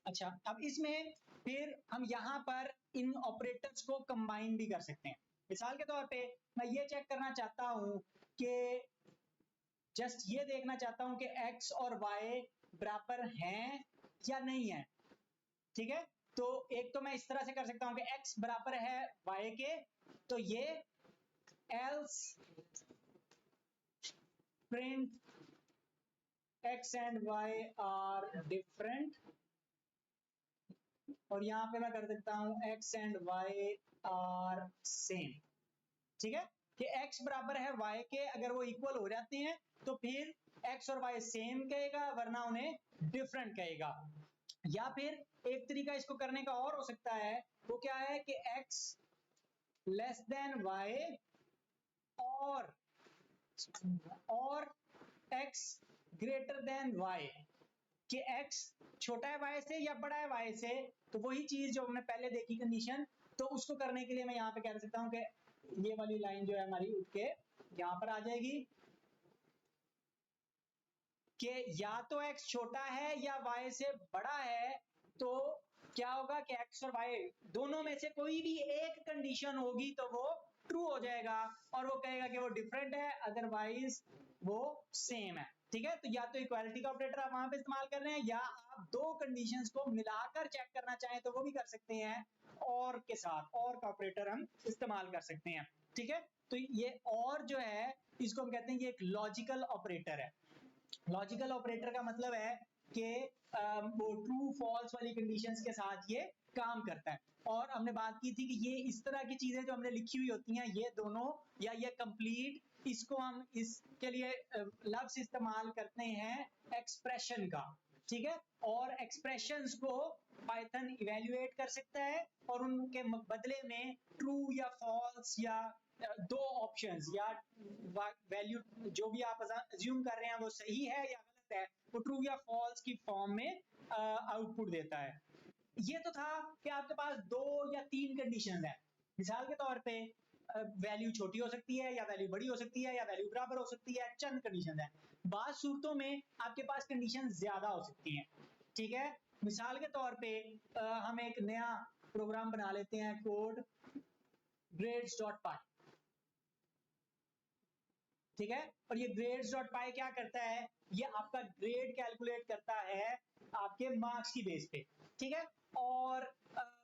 अच्छा, अब इसमें फिर हम यहाँ पर इन ऑपरेटर्स को कंबाइन भी कर सकते हैं। मिसाल के तौर पे मैं ये चेक करना चाहता हूं कि जस्ट ये देखना चाहता हूं कि x और y बराबर हैं या नहीं है। ठीक है, तो एक तो मैं इस तरह से कर सकता हूं कि x बराबर है y के, तो ये else print x and y are different, और यहां पे मैं कर सकता हूं x and y are same। ठीक है, कि x बराबर है y के, अगर वो इक्वल हो जाते हैं तो फिर x और y सेम कहेगा, वरना उन्हें डिफरेंट कहेगा। या फिर एक तरीका इसको करने का और हो सकता है, वो क्या है कि x लेस देन y और x ग्रेटर देन y, कि x छोटा है y से या बड़ा है y से, तो वही चीज जो हमने पहले देखी कंडीशन, तो उसको करने के लिए मैं यहां पे कह सकता हूं कि ये वाली लाइन जो है हमारी उठ के यहां पर आ जाएगी कि या तो x छोटा है या y से बड़ा है, तो क्या होगा कि x और y दोनों में से कोई भी एक कंडीशन होगी तो वो ट्रू हो जाएगा, और वो कहेगा कि वो डिफरेंट है, अदरवाइज वो सेम है। ठीक है, तो या तो इक्वालिटी का ऑपरेटर आप वहां पे इस्तेमाल कर रहे हैं, या आप दो कंडीशंस को मिलाकर चेक करना चाहें तो वो भी कर सकते हैं, और के साथ और का ऑपरेटर हम इस्तेमाल कर सकते हैं। ठीक है, तो ये और जो है इसको हम कहते हैं ये एक लॉजिकल ऑपरेटर है। लॉजिकल ऑपरेटर का मतलब है कि वो ट्रू फॉल्स वाली कंडीशंस के साथ ये काम करता है। और हमने बात की थी कि ये इस तरह की चीजें जो हमने लिखी हुई होती हैं, ये दोनों या ये कंप्लीट, इसको हम इसके लिए लफ्ज इस्तेमाल करते हैं एक्सप्रेशन का। ठीक है, और एक्सप्रेशंस को पाइथन इवेल्युएट कर सकता है, और उनके बदले में ट्रू या फॉल्स या दो ऑप्शंस या वैल्यू जो भी आप अज्यूम कर रहे हैं वो सही है या गलत है, वो ट्रू या फॉल्स की फॉर्म में आउटपुट देता है। ये तो था कि आपके पास दो या तीन कंडीशन है। मिसाल के तौर पे वैल्यू छोटी हो सकती है, या वैल्यू बड़ी हो सकती है, या वैल्यू बराबर हो सकती है, चंद कंडीशन है। बाद सूरतों में आपके पास कंडीशन ज्यादा हो सकती हैं। ठीक है, मिसाल के तौर पे हम एक नया प्रोग्राम बना लेते हैं, कोड grades.py। ठीक है, और ये grades.py क्या करता है, ये आपका ग्रेड कैलकुलेट करता है आपके मार्क्स की बेस पे। ठीक है, और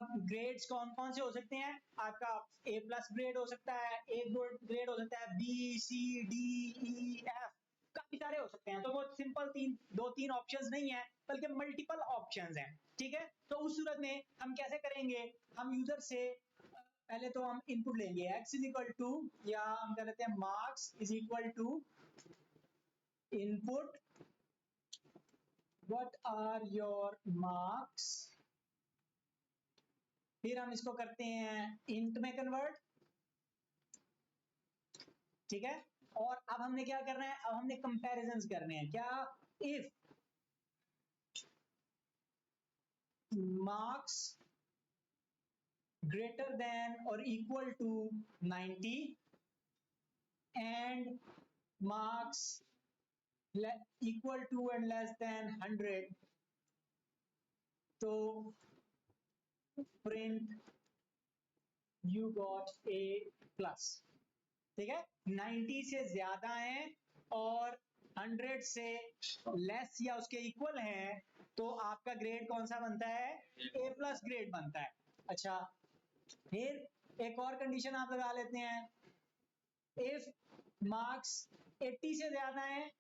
ग्रेड्स कौन कौन से हो सकते हैं, आपका A प्लस ग्रेड हो सकता है, A ग्रेड हो सकता है, B C D E F, काफी सारे हो सकते हैं। तो वो सिंपल दो तीन ऑप्शंस नहीं है, बल्कि मल्टीपल ऑप्शंस हैं। ठीक है, तो उस सूरत में हम कैसे करेंगे, हम यूजर से पहले तो हम इनपुट लेंगे x इज इक्वल टू, या हम कह लेते हैं marks is equal to input what are your marks, फिर हम इसको करते हैं इंट में कन्वर्ट। ठीक है, और अब हमने क्या करना है, अब हमने कंपैरिजंस करने हैं। क्या, if marks greater than or equal to 90 and marks equal to and less than 100, तो print you got A plus। ठीक है, 90 से ज्यादा है और 100 से लेस या उसके इक्वल है, तो आपका ग्रेड कौन सा बनता है, A प्लस ग्रेड बनता है। अच्छा, फिर एक और कंडीशन आप लगा लेते हैं, इफ मार्क्स 80 से ज्यादा है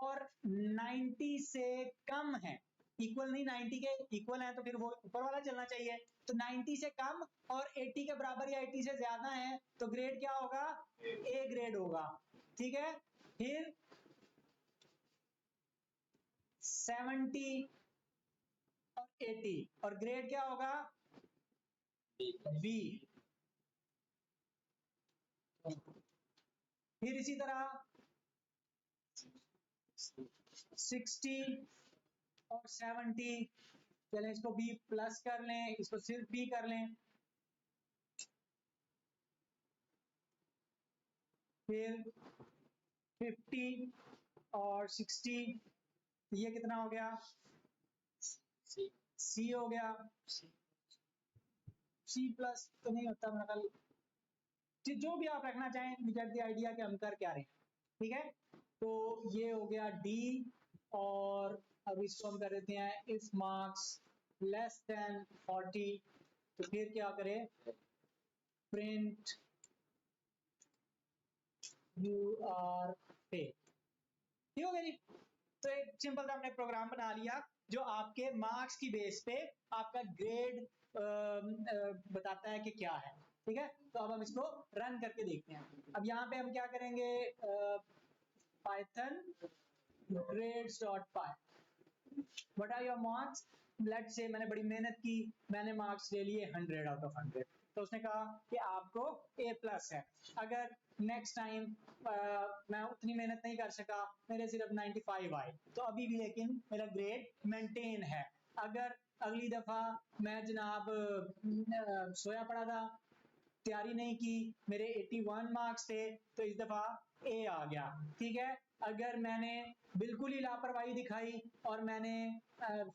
और 90 से कम है, इक्वल नहीं, 90 के इक्वल है तो फिर वो ऊपर वाला चलना चाहिए, तो 90 से कम और 80 के बराबर या 80 से ज्यादा है, तो ग्रेड क्या होगा, ए ग्रेड होगा। ठीक है, फिर 70 और 80 और ग्रेड क्या होगा, बी। फिर इसी तरह 60 और 70, चलें इसको बी प्लस कर लें, इसको सिर्फ बी कर लें। फिर 50 और 60, ये कितना हो गया, सी हो गया, सी प्लस तो नहीं होता मेरा ख्याल, जो भी आप रखना चाहें, यू गेट द आइडिया कि हम कर क्या रहे हैं, ठीक है। तो ये हो गया डी, और अब इसको हम कर देते हैं इफ मार्क्स लेस देन 40, तो फिर क्या करें, प्रिंट यू आर फेल, ठीक हो गया जी। तो एक सिंपल सा हमने प्रोग्राम बना लिया जो आपके मार्क्स की बेस पे आपका ग्रेड बताता है कि क्या है, ठीक है। तो अब हम इसको रन करके देखते हैं। अब यहाँ पे हम क्या करेंगे, Python grades.py, what are your marks, let's say मैंने बड़ी मेहनत की, मैंने मार्क्स ले लिए 100 आउट ऑफ 100, तो उसने कहा कि आपको A प्लस है। अगर नेक्स्ट टाइम मैं उतनी मेहनत नहीं कर सका, मेरे सिर्फ 95 आए, तो अभी भी लेकिन मेरा ग्रेड मेंटेन है। अगर अगली दफा मैं जनाब सोया पड़ा था, तैयारी नहीं की, मेरे 81 मार्क्स थे, तो इस दफा A आ गया, ठीक है। अगर मैंने बिल्कुल ही लापरवाही दिखाई और मैंने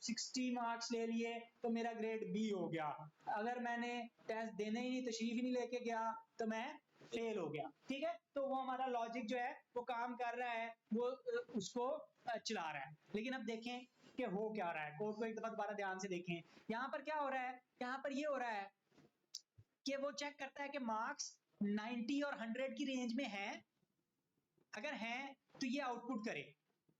60 मार्क्स ले लिए, तो मेरा ग्रेड B हो गया। अगर मैंने टेस्ट देने ही नहीं, तशरीफ ही नहीं लेके गया, तो मैं फेल हो गया, ठीक है। तो वो हमारा लॉजिक जो है वो काम कर रहा है, वो उसको चला रहा है। लेकिन अब देखें कि हो क्या रहा है, कोड को एक दफा दोबारा ध्यान से देखें। यहाँ पर क्या हो रहा है, यहाँ पर ये हो रहा है कि वो चेक करता है कि मार्क्स 90 और 100 की रेंज में है, अगर है तो ये आउटपुट करे।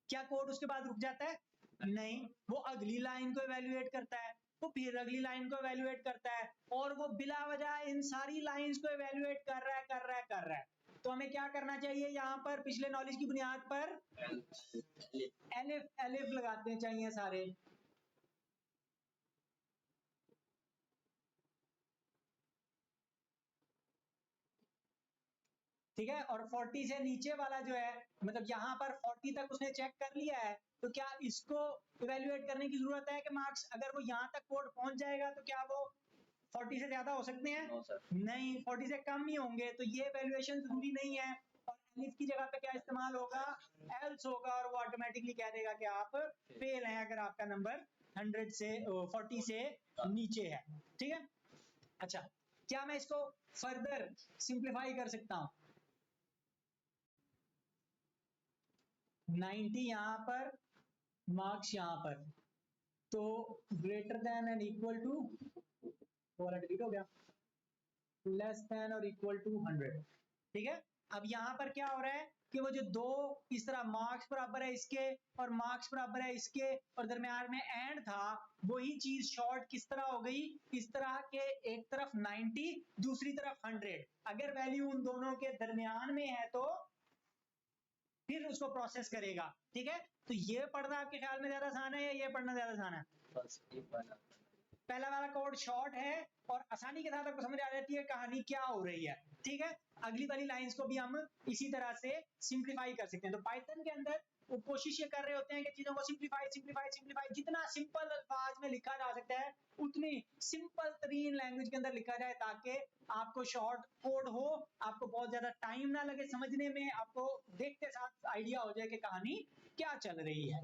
क्या कोड उसके बाद रुक जाता है? नहीं, वो अगली लाइन को इवैल्यूएट करता है, वो फिर अगली लाइन को इवैल्यूएट करता है, और वो बिला वजह इन सारी लाइंस को इवैल्यूएट कर रहा है। तो हमें क्या करना चाहिए, यहाँ पर पिछले नॉलेज की बुनियाद पर एलिफ लगाते चाहिए सारे, ठीक है। और 40 से नीचे वाला जो है, मतलब यहाँ पर 40 तक उसने चेक कर लिया है, तो क्या इसको इवैल्यूएट करने की जरूरत है कि मार्क्स अगर वो यहाँ तक कोड पहुंच जाएगा तो क्या वो 40 से ज्यादा हो सकते हैं? नहीं, 40 से कम ही होंगे, तो ये वैल्यूएशन जरूरी नहीं है। और एलिफ की जगह पे क्या इस्तेमाल होगा, एल्स होगा, और वो ऑटोमेटिकली कह देगा कि आप फेल हैं अगर आपका नंबर 100 से 40 से नीचे है, ठीक है। अच्छा, क्या मैं इसको फर्दर सिंप्लीफाई कर सकता हूं? 90 यहां पर, मार्क्स यहां पर, तो greater than and equal to, वाला डिलीट हो गया, लेस देन और इक्वल टू 100, ठीक है। अब यहां पर क्या हो रहा है कि वो जो दो इस तरह मार्क्स बराबर है इसके और मार्क्स बराबर है इसके और दरमियान में एंड था, वही चीज शॉर्ट किस तरह हो गई, इस तरह के एक तरफ 90 दूसरी तरफ 100, अगर वैल्यू उन दोनों के दरमियान में है तो फिर उसको प्रोसेस करेगा, ठीक है। तो ये पढ़ना आपके ख्याल में ज्यादा आसान है या ये पढ़ना ज्यादा आसान है? पहला वाला कोड शॉर्ट है और आसानी के साथ आपको समझ आ जाती है कहानी क्या हो रही है, ठीक है। अगली वाली लाइंस को भी हम इसी तरह से सिंप्लीफाई कर सकते हैं। तो पाइथन के अंदर वो कोशिश ये कर रहे होते हैं कि चीजों को सिंप्लीफाई जितना सिंपल अल्फाज में लिखा जा सकता है उतनी सिंपल तरीन लैंग्वेज के अंदर लिखा जाए, ताकि आपको शॉर्ट कोड हो, आपको बहुत ज्यादा टाइम ना लगे समझने में, आपको देखते साथ आइडिया हो जाए कि कहानी क्या चल रही है।